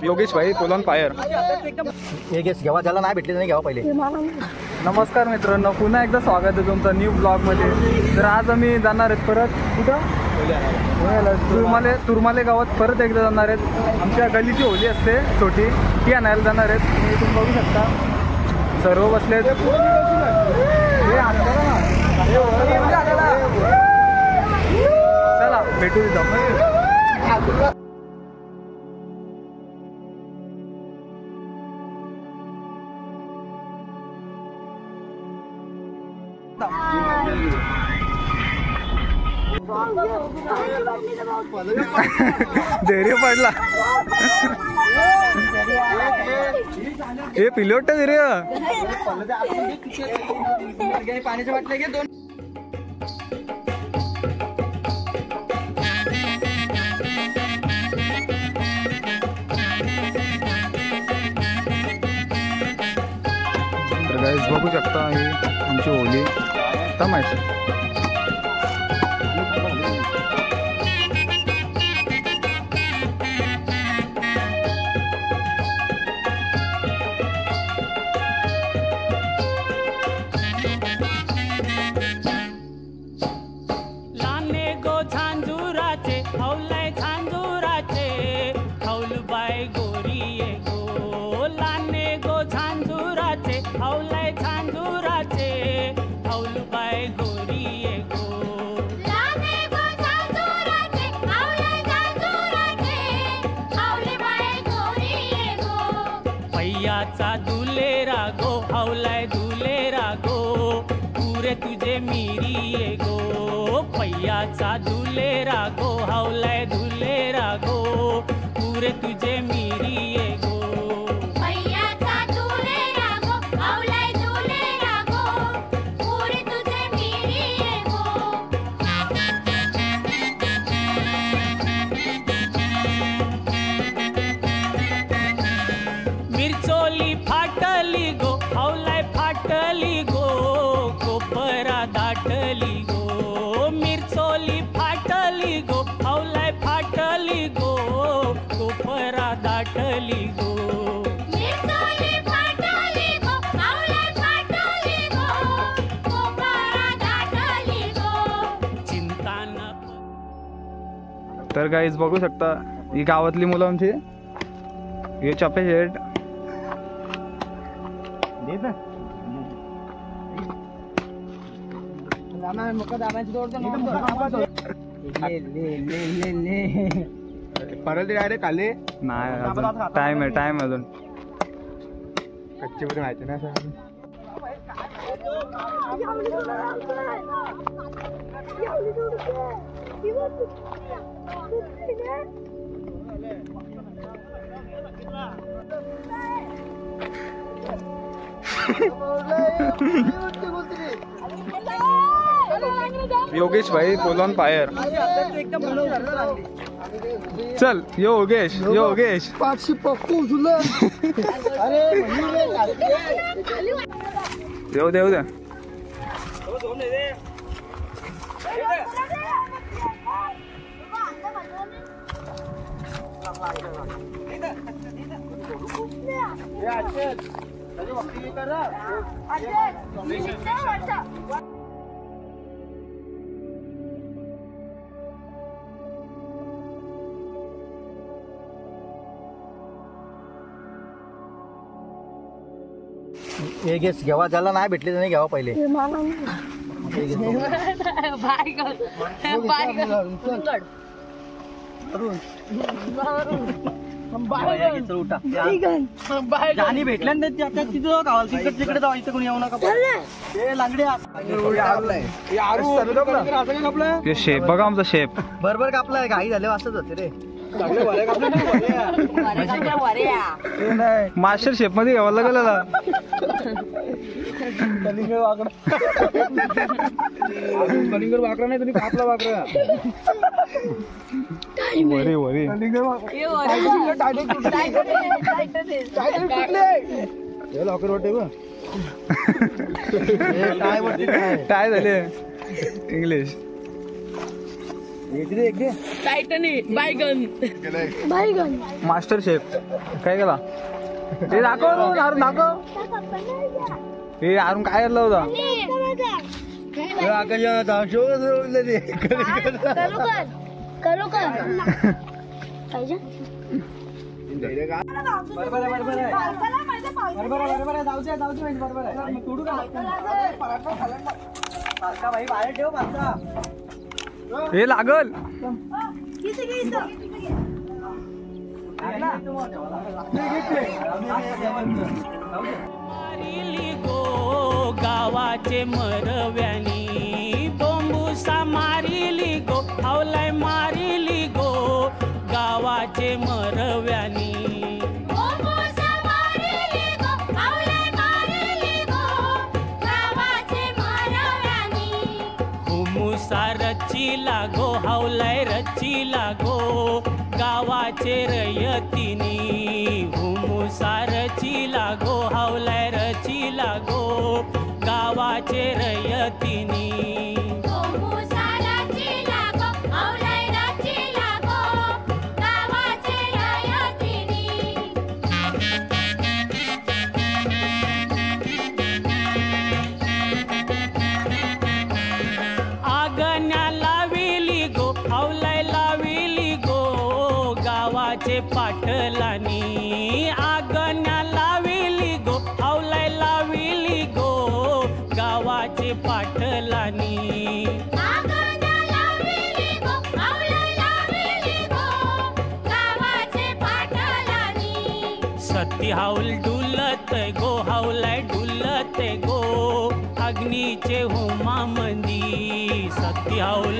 योगेश भाई फुल on fire. Yogesh घेवा ज्याला नाही भेटले नाही घ्यावा पहिले. नमस्कार मित्रांनो, पुन्हा एकदा स्वागत आहे तुमचं न्यू ब्लॉगमध्ये. तर आज आम्ही जाणार आहेत परत कुठं तुरमाले गावात परत एकदा जाणार आहेत. आमच्या गल्लीची होली असते छोटी, ती आणायला जाणार आहेत. तुम्ही बघू शकता सर्व बसले. चला भेटू जाऊ. धैर्य पडला हे पिलोट धैर्य. पाण्याच्या बाटल्या घे दोन. तर गाईस बघू शकता ही आमची होली तमाशा. दुलेरा गो हवलाय दुलेरा गो पुरे तुझे मिरी ये गो. पैयाचा दुलेरा गो हवलाय दुलेरा गो पुरे तुझे मिरी ये गो. पैयाचा दुलेरा गो हवलाय दुलेरा गो पुरे तुझे मिरी ये गो. मिरचोली फाटली गो हवलाय फाटली गो कोपरा दाटली गो. मिरचोली फाटली गो हवलाय फाटली गो कोपरा दाटली गो. मिरचोली फाटली गो हवलाय फाटली गो कोपरा दाटली गो. चिंता न. तर गाईज बघू शकता ही गावातली मुलं आमची. हे चपे शेट परत डायरेक्ट आले नाही अजून टाइम आहे अजून. कच्चे पण माहिती ना सर. योगेश भाई फुल ऑन फायर. चल योगेश योगेश पाचशे पक्कू तुला. देऊ देऊ द्या. योगेश घेवा ज्याला नाही भेटले नाही घ्यावा पहिले. जाणी भेटल्या तिथं गावाला तिकडे जाऊ. इथं कोणी येऊ नका. शेप बघा आमचा शेप बरोबर कापलाय. घाई झाले असंच होते रे. मास्टर शेप मध्ये घ्यावा लागेल. कलिंगड वाकरा नाही तुम्ही कापला वाकरा. वरी वरी लॉकर वाटते बघ. काय झाले इंग्लिश. टायटनिक बायगन मास्टर शेफ काय केला हे दाखव अरुण दाखव हे अरुण काय केलं होतं करू कर पाहिजे हे लागल मारिली गो गावाचे मरव्यानी बोंबुसा मारिली गो हावलाय मारिली गो गावाचे मरव्यानी बोंबुसा मारिली गो आवलाय मारिली गो गावाचे मरव्यानी हुमुसा रचिला गो हावलाय रचिला गो गावाचे रयतिनी हुमुसा रचिला गो हावलाय रचिला गो गावाचे रयतिनी बोंबुसा रचिला गो आवलाय रचिला गो गावाचे रयतिनी आगण्या लाविली गो हावलाय लाविली गो गावाचे पाटलानी आगण्या लाविली गो हावलाय लाविली गो गावाचे पाटलानी आगण्या लाविली गो आवलाय लाविली गो गावाचे पाटलानी सती हाऊल डुलत गो हावलाय डुलत गो अग्नीचे होमा मंदी सती हाऊल